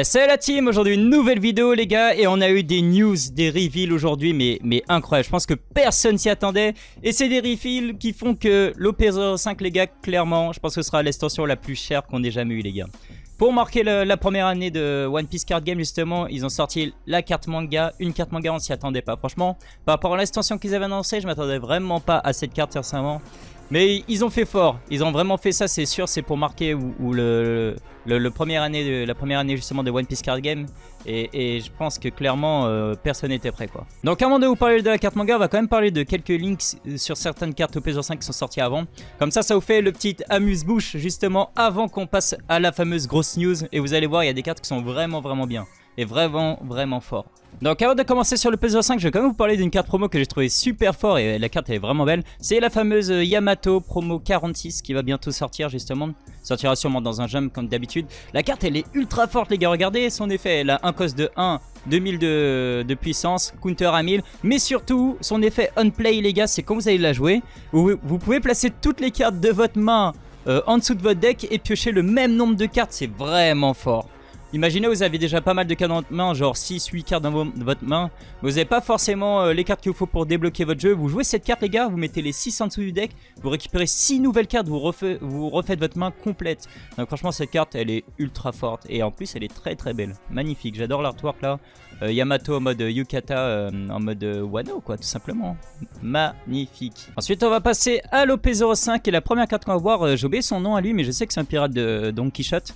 Salut la team, aujourd'hui une nouvelle vidéo les gars, et on a eu des news, des reveals aujourd'hui, mais incroyable, je pense que personne s'y attendait, et c'est des reveals qui font que l'OP05 les gars, clairement, je pense que ce sera l'extension la plus chère qu'on ait jamais eu les gars. Pour marquer la première année de One Piece Card Game justement, ils ont sorti la carte manga, une carte manga on s'y attendait pas, franchement, par rapport à l'extension qu'ils avaient annoncé, je m'attendais vraiment pas à cette carte récemment. Mais ils ont fait fort, ils ont vraiment fait ça, c'est sûr, c'est pour marquer la première année justement de One Piece Card Game. Et je pense que clairement personne n'était prêt quoi. Donc avant de vous parler de la carte manga, on va quand même parler de quelques links sur certaines cartes OP05 qui sont sorties avant. Comme ça vous fait le petit amuse-bouche justement avant qu'on passe à la fameuse grosse news. Et vous allez voir, il y a des cartes qui sont vraiment bien. Et vraiment fort. Donc avant de commencer sur le OP05, je vais quand même vous parler d'une carte promo que j'ai trouvé super fort et la carte elle est vraiment belle. C'est la fameuse Yamato promo 46 qui va bientôt sortir justement. Sortira sûrement dans un jump comme d'habitude. La carte elle est ultra forte les gars, regardez son effet. Elle a un cost de 1, 2000 de puissance, counter à 1000. Mais surtout son effet on play les gars, c'est quand vous allez la jouer, vous pouvez placer toutes les cartes de votre main en dessous de votre deck et piocher le même nombre de cartes, c'est vraiment fort. Imaginez vous avez déjà pas mal de cartes dans votre main, genre 6-8 cartes dans votre main. Vous n'avez pas forcément les cartes qu'il vous faut pour débloquer votre jeu. Vous jouez cette carte les gars, vous mettez les 6 en dessous du deck, vous récupérez 6 nouvelles cartes, vous refaites votre main complète. Donc franchement cette carte elle est ultra forte et en plus elle est très belle, magnifique. J'adore l'artwork là, Yamato en mode Yukata, en mode Wano quoi tout simplement, magnifique. Ensuite on va passer à l'OP05 et la première carte qu'on va voir, j'ai oublié son nom à lui mais je sais que c'est un pirate de Don Quichotte.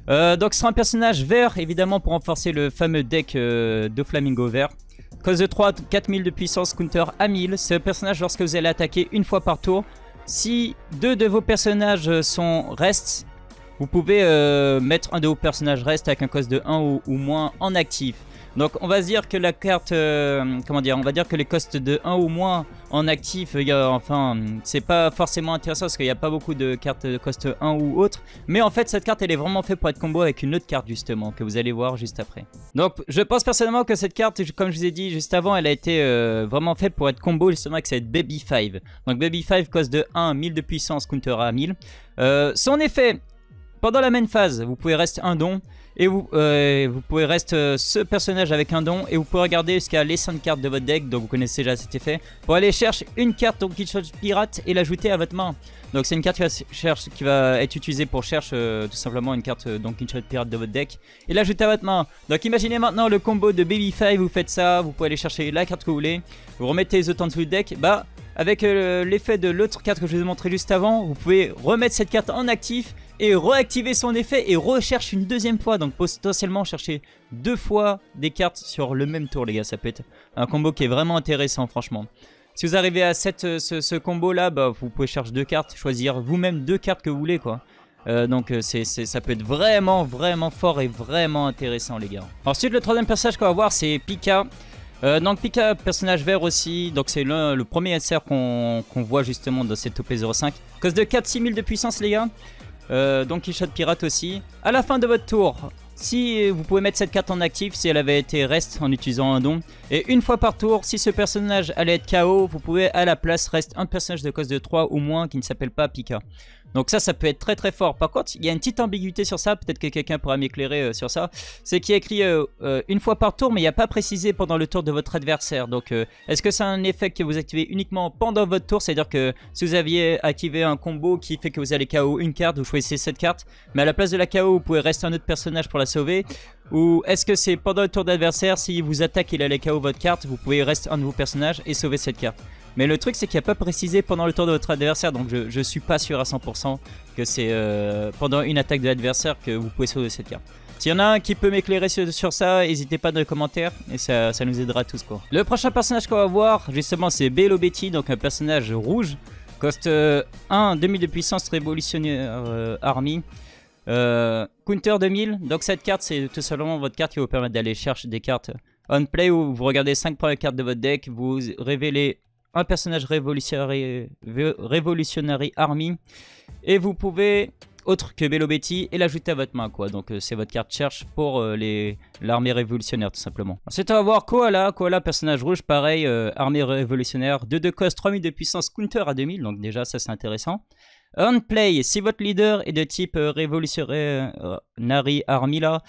Donc ce sera un personnage vert évidemment pour renforcer le fameux deck de Flamingo vert. Cause de 3, 4000 de puissance, counter à 1000. C'est un personnage lorsque vous allez attaquer une fois par tour. Si deux de vos personnages sont restes, vous pouvez mettre un de vos personnages reste avec un cost de 1 ou moins en actif. Donc on va se dire que la carte, comment dire, on va dire que les costs de 1 ou moins en actif, enfin c'est pas forcément intéressant parce qu'il n'y a pas beaucoup de cartes de cost 1 ou autre. Mais en fait cette carte elle est vraiment faite pour être combo avec une autre carte justement que vous allez voir juste après. Donc je pense personnellement que cette carte, comme je vous ai dit juste avant, elle a été vraiment faite pour être combo justement avec cette Baby 5. Donc Baby 5 cost de 1, 1000 de puissance, counter à 1000. Son effet, pendant la main phase, vous pouvez rester un don. Et vous pouvez rester ce personnage avec un don. Et vous pouvez regarder jusqu'à les 5 cartes de votre deck. Donc vous connaissez déjà cet effet. Pour aller chercher une carte Don Quichotte Pirate et l'ajouter à votre main. Donc c'est une carte qui va être utilisée pour chercher tout simplement une carte Don Quichotte Pirate de votre deck. Et l'ajouter à votre main. Donc imaginez maintenant le combo de Baby 5. Vous faites ça. Vous pouvez aller chercher la carte que vous voulez. Vous remettez les autres en dessous du deck. Bah avec l'effet de l'autre carte que je vous ai montré juste avant. Vous pouvez remettre cette carte en actif. Et réactiver son effet et recherche une deuxième fois. Donc potentiellement chercher 2 fois des cartes sur le même tour les gars. Ça peut être un combo qui est vraiment intéressant franchement. Si vous arrivez à ce combo là, bah, vous pouvez chercher 2 cartes. Choisir vous-même 2 cartes que vous voulez quoi. Donc ça peut être vraiment fort et vraiment intéressant les gars. Ensuite le troisième personnage qu'on va voir c'est Pika. Donc Pika, personnage vert aussi, donc c'est le premier SR qu'on voit justement dans cette OP05. Cause de 4-6000 de puissance les gars. Donc Quichotte Pirate aussi. À la fin de votre tour, si vous pouvez mettre cette carte en actif si elle avait été reste en utilisant un don. Et une fois par tour, si ce personnage allait être KO, vous pouvez à la place reste un personnage de cost de 3 ou moins qui ne s'appelle pas Pika. Donc ça peut être très fort. Par contre, il y a une petite ambiguïté sur ça. Peut-être que quelqu'un pourra m'éclairer sur ça. C'est qu'il y a écrit une fois par tour, mais il n'y a pas précisé pendant le tour de votre adversaire. Donc, est-ce que c'est un effet que vous activez uniquement pendant votre tour? C'est-à-dire que si vous aviez activé un combo qui fait que vous allez KO une carte, vous choisissez cette carte. Mais à la place de la KO, vous pouvez rester un autre personnage pour la sauver. Ou est-ce que c'est pendant le tour d'adversaire, si vous attaque et il allait KO votre carte, vous pouvez rester un de vos personnages et sauver cette carte. Mais le truc c'est qu'il n'y a pas précisé pendant le tour de votre adversaire. Donc je suis pas sûr à 100% que c'est pendant une attaque de l'adversaire que vous pouvez sauver cette carte. S'il y en a un qui peut m'éclairer sur ça, n'hésitez pas dans les commentaires et ça nous aidera tous quoi. Le prochain personnage qu'on va voir justement c'est Bello Betty, donc un personnage rouge. Cost 1, 2000 de puissance, révolutionnaire army. Counter 2000, donc cette carte c'est tout simplement votre carte qui va vous permettre d'aller chercher des cartes on play où vous regardez 5 premières cartes de votre deck, vous révélez un personnage Revolutionary Army et vous pouvez autre que Bello Betty et l'ajouter à votre main quoi. Donc c'est votre carte cherche pour l'armée révolutionnaire tout simplement. Ensuite on va voir Koala, personnage rouge pareil, armée révolutionnaire, 2 de cost, 3000 de puissance, counter à 2000, donc déjà ça c'est intéressant. Earn play, si votre leader est de type révolutionnaire Nari Armila,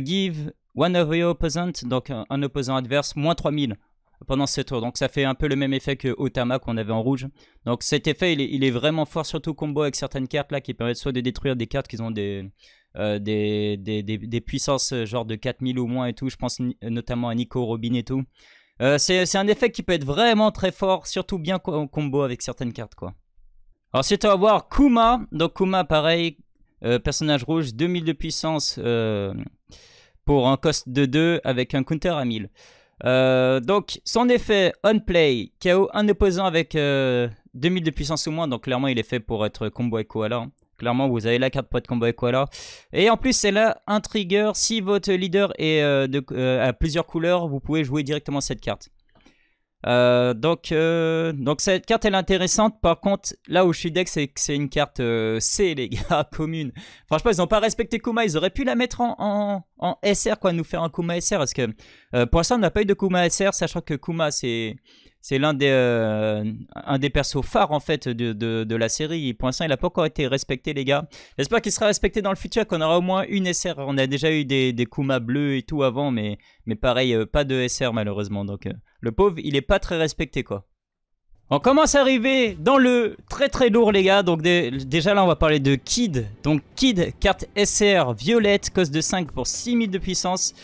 give one of your opponent, donc un opposant adverse, moins 3000 pendant ce tour. Donc ça fait un peu le même effet que Otama qu'on avait en rouge. Donc cet effet il est vraiment fort, surtout combo avec certaines cartes là qui permettent soit de détruire des cartes qui ont des puissances genre de 4000 ou moins et tout. Je pense notamment à Nico Robin et tout. C'est un effet qui peut être vraiment très fort, surtout bien en combo avec certaines cartes quoi. Ensuite on va voir Kuma. Donc Kuma pareil, personnage rouge, 2000 de puissance pour un cost de 2 avec un counter à 1000. Donc son effet on play, KO un opposant avec 2000 de puissance ou moins, donc clairement il est fait pour être combo avec Koala. Clairement vous avez la carte pour être combo avec Koala. Et en plus c'est là un trigger, si votre leader est à plusieurs couleurs, vous pouvez jouer directement cette carte. Donc cette carte elle est intéressante. Par contre là où je suis deck c'est que c'est une carte C les gars, commune. Franchement ils n'ont pas respecté Kuma, ils auraient pu la mettre en SR quoi, nous faire un Kuma SR parce que pour l'instant on n'a pas eu de Kuma SR, sachant que Kuma c'est l'un des persos phares en fait de la série. Pour l'instant il n'a pas encore été respecté les gars. J'espère qu'il sera respecté dans le futur, qu'on aura au moins une SR. On a déjà eu des Kuma bleus et tout avant, mais pareil pas de SR malheureusement. Donc le pauvre il est pas très respecté quoi. On commence à arriver dans le très lourd les gars. Donc déjà là on va parler de Kid. Donc Kid, carte SR violette, cost de 5 pour 6000 de puissance,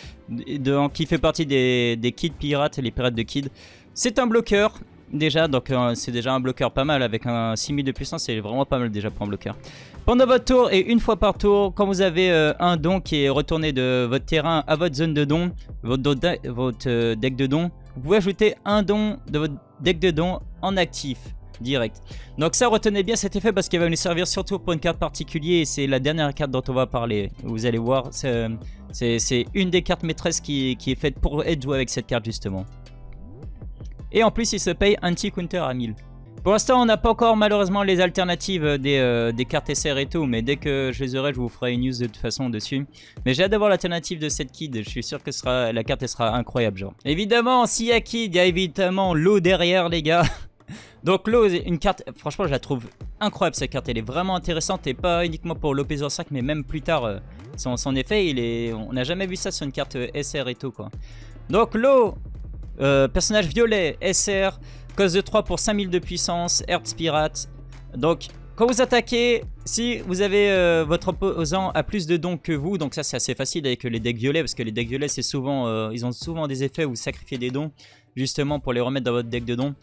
qui fait partie des Kid pirates, les pirates de Kid. C'est un bloqueur déjà, donc c'est déjà un bloqueur pas mal avec un 6000 de puissance, c'est vraiment pas mal déjà pour un bloqueur. Pendant votre tour et une fois par tour, quand vous avez un don qui est retourné de votre terrain à votre zone de don, votre deck de don, vous pouvez ajouter un don de votre deck de don en actif direct. Donc ça retenez bien cet effet parce qu'il va nous servir surtout pour une carte particulière et c'est la dernière carte dont on va parler. Vous allez voir, c'est une des cartes maîtresses qui est faite pour être jouée avec cette carte justement. Et en plus il se paye anti-counter à 1000. Pour l'instant on n'a pas encore malheureusement les alternatives des cartes SR et tout, mais dès que je les aurai je vous ferai une news de toute façon dessus. Mais j'ai hâte d'avoir l'alternative de cette Kid, je suis sûr que la carte elle sera incroyable genre. Évidemment s'il y a Kid, il y a évidemment l'eau derrière les gars. Donc l'eau une carte, franchement je la trouve incroyable cette carte, elle est vraiment intéressante et pas uniquement pour l'OP 05 mais même plus tard son effet on n'a jamais vu ça sur une carte SR et tout quoi. Donc l'eau, personnage violet, SR, cause de 3 pour 5000 de puissance, Earth Pirate. Donc quand vous attaquez, si vous avez votre opposant a plus de dons que vous, donc ça c'est assez facile avec les decks violets parce que les decks violets c'est souvent, ils ont souvent des effets où vous sacrifiez des dons justement pour les remettre dans votre deck de dons.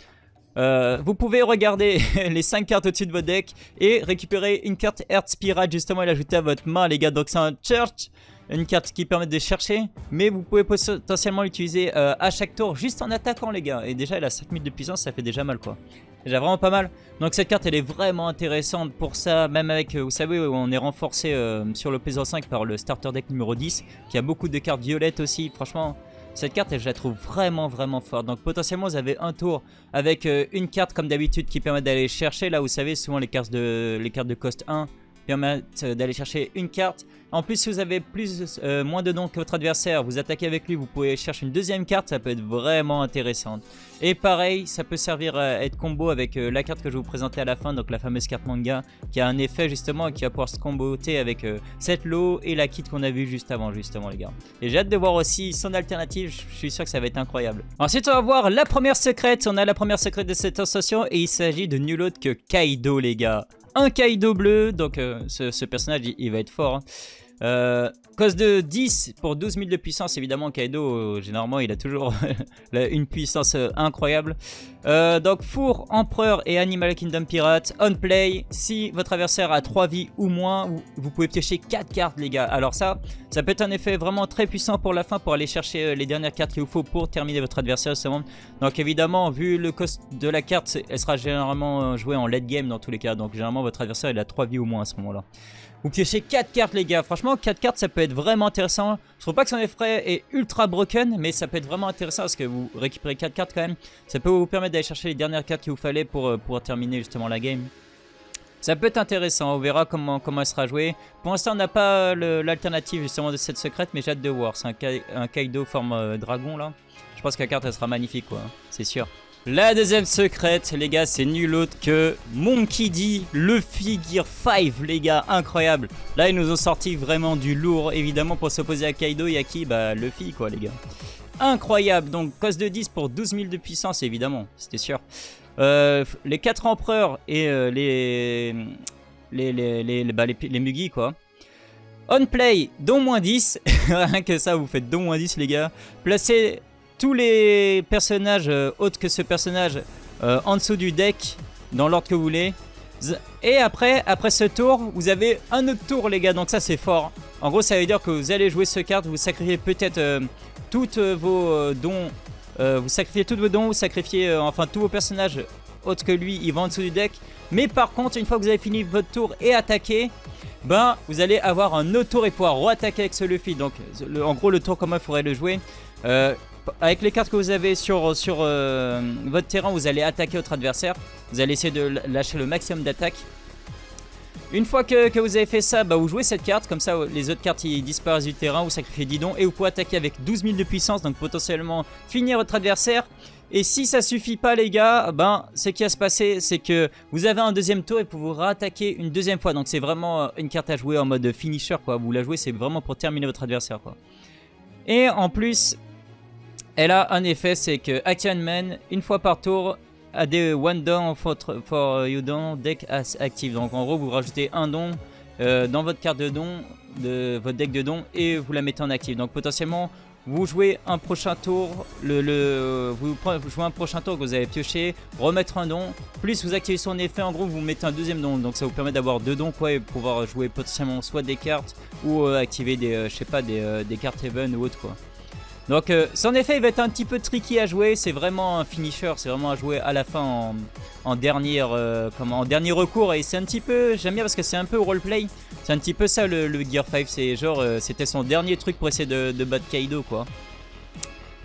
Vous pouvez regarder les 5 cartes au-dessus de votre deck et récupérer une carte Earth Pirate justement et l'ajouter à votre main les gars. Donc c'est un Church, une carte qui permet de chercher, mais vous pouvez potentiellement l'utiliser à chaque tour juste en attaquant les gars. Et déjà elle a 5000 de puissance, ça fait déjà mal quoi. Déjà vraiment pas mal. Donc cette carte elle est vraiment intéressante pour ça, même avec, vous savez, on est renforcé sur le P05 par le starter deck numéro 10, qui a beaucoup de cartes violettes aussi. Franchement cette carte je la trouve vraiment forte. Donc potentiellement vous avez un tour avec une carte comme d'habitude qui permet d'aller chercher. Là vous savez souvent les cartes de cost 1 permettent d'aller chercher une carte. En plus si vous avez moins de dons que votre adversaire, vous attaquez avec lui, vous pouvez chercher une deuxième carte, ça peut être vraiment intéressante. Et pareil ça peut servir à être combo avec la carte que je vais vous présenter à la fin, donc la fameuse carte manga qui a un effet justement et qui va pouvoir se comboter avec cette lot et la kit qu'on a vu juste avant justement les gars. Et j'ai hâte de voir aussi son alternative, je suis sûr que ça va être incroyable. Ensuite on va voir la première secrète, on a la première secrète de cette association et il s'agit de nul autre que Kaido les gars. Un Kaido bleu, donc ce personnage il va être fort hein. Cause de 10 pour 12 000 de puissance, évidemment Kaido généralement il a toujours une puissance incroyable. Donc four, empereur et animal kingdom pirate, on play, si votre adversaire a 3 vies ou moins, vous pouvez piocher 4 cartes les gars. Alors ça peut être un effet vraiment très puissant pour la fin, pour aller chercher les dernières cartes qu'il vous faut pour terminer votre adversaire justement. Donc évidemment vu le cost de la carte, elle sera généralement jouée en late game dans tous les cas. Donc généralement votre adversaire il a 3 vies ou moins à ce moment là. Vous piochez 4 cartes les gars, franchement 4 cartes ça peut être vraiment intéressant. Je trouve pas que son effet est ultra broken, mais ça peut être vraiment intéressant parce que vous récupérez 4 cartes quand même. Ça peut vous permettre d'aller chercher les dernières cartes qu'il vous fallait pour terminer justement la game. Ça peut être intéressant, on verra comment elle sera jouée. Pour l'instant, on n'a pas l'alternative justement de cette secrète, mais j'ai hâte de voir. C'est un Kaido forme dragon là. Je pense que la carte elle sera magnifique quoi, c'est sûr. La deuxième secrète, les gars, c'est nul autre que Monkey D, Luffy Gear 5, les gars, incroyable. Là, ils nous ont sorti vraiment du lourd, évidemment, pour s'opposer à Kaido. Il y a qui? Bah, Luffy, quoi, les gars. Incroyable, donc, coste de 10 pour 12 000 de puissance, évidemment, c'était sûr. Les 4 empereurs et les Mugi, quoi. On play, don moins 10. Rien que ça, vous faites don moins 10, les gars. Placez tous les personnages autres que ce personnage en dessous du deck, dans l'ordre que vous voulez. Et après ce tour, vous avez un autre tour, les gars. Donc ça, c'est fort. En gros, ça veut dire que vous allez jouer ce carte, vous sacrifiez peut-être toutes vos dons. Vous sacrifiez tous vos dons, vous sacrifiez enfin tous vos personnages autres que lui, ils vont en dessous du deck. Mais par contre, une fois que vous avez fini votre tour et attaqué, ben vous allez avoir un autre tour et pouvoir re-attaquer avec ce Luffy. Donc en gros, le tour comment il faudrait le jouer. Avec les cartes que vous avez sur votre terrain, vous allez attaquer votre adversaire. Vous allez essayer de lâcher le maximum d'attaque. Une fois que vous avez fait ça, bah, vous jouez cette carte. Comme ça, les autres cartes ils disparaissent du terrain. Vous sacrifiez 10 dons et vous pouvez attaquer avec 12 000 de puissance. Donc potentiellement finir votre adversaire. Et si ça suffit pas, les gars, ben, ce qui va se passer, c'est que vous avez un deuxième tour et vous pouvez vous réattaquer une deuxième fois. Donc c'est vraiment une carte à jouer en mode finisher, quoi. Vous la jouez, c'est vraiment pour terminer votre adversaire, quoi. Et en plus, elle a un effet, c'est que Action Man, une fois par tour, a des one don for you don deck as active. Donc en gros, vous rajoutez un don dans votre carte de don, de votre deck de don, et vous la mettez en active. Donc potentiellement, vous jouez un prochain tour, vous jouez un prochain tour que vous avez pioché, remettre un don, plus vous activez son effet, en gros vous mettez un deuxième don. Donc ça vous permet d'avoir deux dons, quoi, et pouvoir jouer potentiellement soit des cartes ou activer des, je sais pas, des cartes Heaven ou autre, quoi. Donc son effet il va être un petit peu tricky à jouer, c'est vraiment un finisher, c'est vraiment à jouer à la fin en dernier recours. Et c'est un petit peu, j'aime bien parce que c'est un peu roleplay, c'est un petit peu ça le Gear 5, c'est genre c'était son dernier truc pour essayer de battre Kaido, quoi.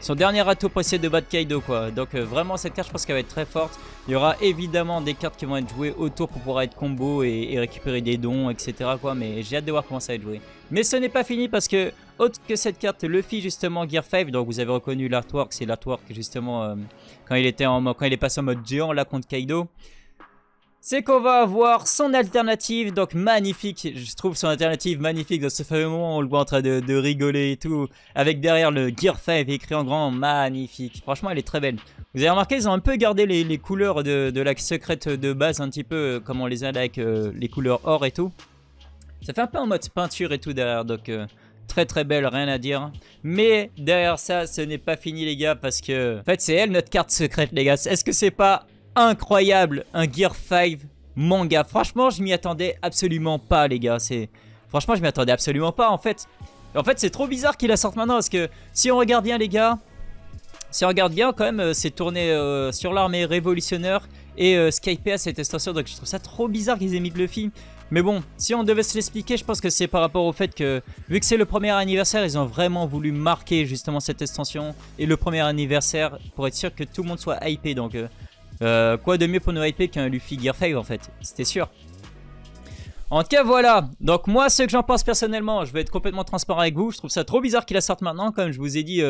Son dernier atout pour essayer de battre Kaido, quoi. Donc vraiment cette carte je pense qu'elle va être très forte. Il y aura évidemment des cartes qui vont être jouées autour pour pouvoir être combo et récupérer des dons, etc., quoi. Mais j'ai hâte de voir comment ça va être joué. Mais ce n'est pas fini parce que, autre que cette carte, Luffy justement Gear 5, donc vous avez reconnu l'artwork, c'est l'artwork justement quand il est passé en mode géant là contre Kaido. C'est qu'on va avoir son alternative, donc magnifique, je trouve son alternative magnifique. Dans ce fameux moment où on le voit en train de rigoler et tout, avec derrière le Gear 5 écrit en grand, magnifique. Franchement elle est très belle. Vous avez remarqué, ils ont un peu gardé les couleurs de la secrète de base, un petit peu comme on les a là avec les couleurs or et tout. Ça fait un peu en mode peinture et tout derrière, donc très très belle, rien à dire. Mais derrière ça, ce n'est pas fini les gars, parce que en fait c'est elle notre carte secrète les gars. Est-ce que c'est pas incroyable, un Gear 5 manga? Franchement je m'y attendais absolument pas les gars. Franchement je m'y attendais absolument pas en fait. C'est trop bizarre qu'il la sorte maintenant, parce que si on regarde bien les gars, si on regarde bien quand même, c'est tourné sur l'armée révolutionnaire et Skype à cette extension, donc je trouve ça trop bizarre qu'ils aient mis Luffy. Mais bon, si on devait se l'expliquer, je pense que c'est par rapport au fait que, vu que c'est le premier anniversaire, ils ont vraiment voulu marquer justement cette extension et le premier anniversaire pour être sûr que tout le monde soit hypé. Donc quoi de mieux pour nous hyper qu'un Luffy Gear 5 en fait, c'était sûr. En tout cas voilà, donc moi ce que j'en pense personnellement, je vais être complètement transparent avec vous, je trouve ça trop bizarre qu'il la sorte maintenant, comme je vous ai dit.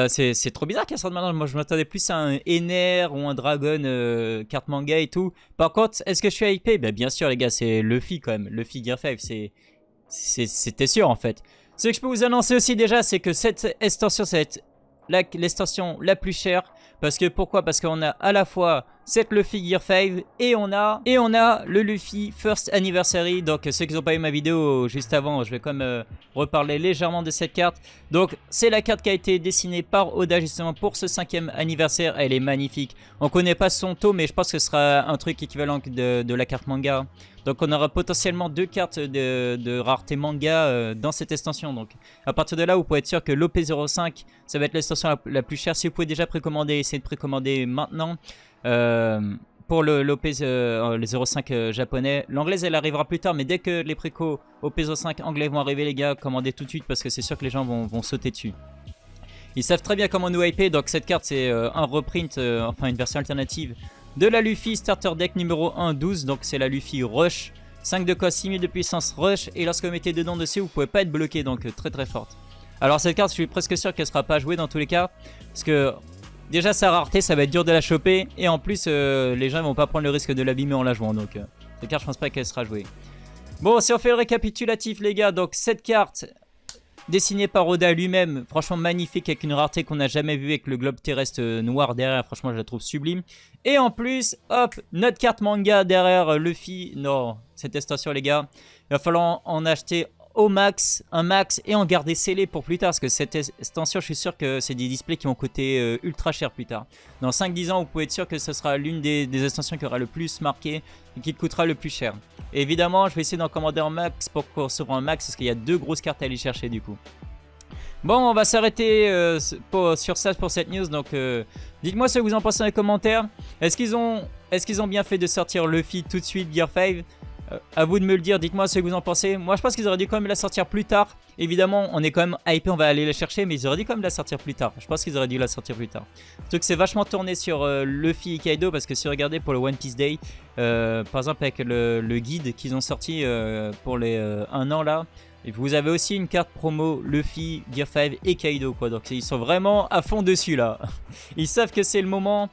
C'est trop bizarre qu'elle sorte maintenant. Moi je m'attendais plus à un Ener ou un Dragon carte manga et tout. Par contre, est-ce que je suis hypé? Ben, bien sûr les gars, c'est Luffy quand même, Luffy Gear 5, c'était sûr en fait. Ce que je peux vous annoncer aussi déjà, c'est que cette extension, ça va être l'extension la plus chère. Parce que pourquoi? Parce qu'on a à la fois cette Luffy Gear 5 et on a le Luffy First Anniversary. Donc ceux qui n'ont pas eu ma vidéo juste avant, je vais quand même reparler légèrement de cette carte. Donc c'est la carte qui a été dessinée par Oda justement pour ce 5e anniversaire. Elle est magnifique. On connaît pas son taux, mais je pense que ce sera un truc équivalent de la carte manga. Donc on aura potentiellement 2 cartes de rareté manga dans cette extension. Donc à partir de là, vous pouvez être sûr que l'OP05, ça va être l'extension la plus chère. Si vous pouvez déjà précommander, essayez de précommander maintenant. Pour l'OP les 05 japonais. L'anglaise elle arrivera plus tard, mais dès que les précos OP 05 anglais vont arriver les gars, commandez tout de suite parce que c'est sûr que les gens vont sauter dessus. Ils savent très bien comment nous hyper, donc cette carte c'est un reprint, enfin une version alternative de la Luffy Starter Deck numéro 1, 12. Donc c'est la Luffy Rush. 5 de cost, 6000 de puissance Rush. Et lorsque vous mettez dedans dessus, vous pouvez pas être bloqué. Donc très très forte. Alors cette carte, je suis presque sûr qu'elle sera pas jouée dans tous les cas. Parce que déjà sa rareté, ça va être dur de la choper. Et en plus, les gens vont pas prendre le risque de l'abîmer en la jouant. Donc cette carte, je pense pas qu'elle sera jouée. Bon, si on fait le récapitulatif les gars. Donc cette carte... dessinée par Oda lui-même, franchement magnifique avec une rareté qu'on n'a jamais vue avec le globe terrestre noir derrière, franchement je la trouve sublime. Et en plus, hop, notre carte manga derrière Luffy, non, cette extension les gars, il va falloir en acheter au max, un max et en garder scellé pour plus tard parce que cette extension je suis sûr que c'est des displays qui vont coûter ultra cher plus tard. Dans 5-10 ans vous pouvez être sûr que ce sera l'une des extensions qui aura le plus marqué et qui coûtera le plus cher. Et évidemment je vais essayer d'en commander en max pour qu'on se rende en max parce qu'il y a 2 grosses cartes à aller chercher du coup. Bon, on va s'arrêter sur ça pour cette news. Donc, dites-moi ce que vous en pensez dans les commentaires. Est-ce qu'ils ont bien fait de sortir Luffy tout de suite, Gear 5 à vous de me le dire, dites-moi ce que vous en pensez. Moi je pense qu'ils auraient dû quand même la sortir plus tard. Évidemment on est quand même hypé, on va aller la chercher. Mais ils auraient dû quand même la sortir plus tard. Je pense qu'ils auraient dû la sortir plus tard. Surtout que c'est vachement tourné sur Luffy et Kaido. Parce que si vous regardez pour le One Piece Day, par exemple avec le guide qu'ils ont sorti pour les 1 an là, et vous avez aussi une carte promo Luffy, Gear 5 et Kaido quoi. Donc ils sont vraiment à fond dessus là. Ils savent que c'est le moment.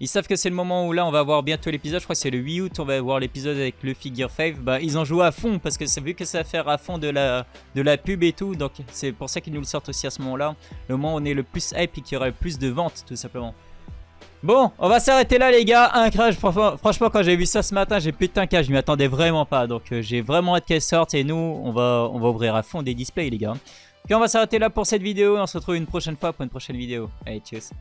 Ils savent que c'est le moment où là on va voir bientôt l'épisode. Je crois que c'est le 8 août, on va voir l'épisode avec Luffy Gear 5. Bah ils ont joué à fond parce que c'est vu que ça va faire à fond de la pub et tout. Donc c'est pour ça qu'ils nous le sortent aussi à ce moment-là. Le moment où on est le plus hype et qu'il y aura le plus de ventes tout simplement. Bon, on va s'arrêter là les gars. Un crash, franchement quand j'ai vu ça ce matin, j'ai pété un câble, je m'y attendais vraiment pas. Donc j'ai vraiment hâte qu'elle sorte et nous on va ouvrir à fond des displays les gars. Et on va s'arrêter là pour cette vidéo. On se retrouve une prochaine fois pour une prochaine vidéo. Allez, tchuss.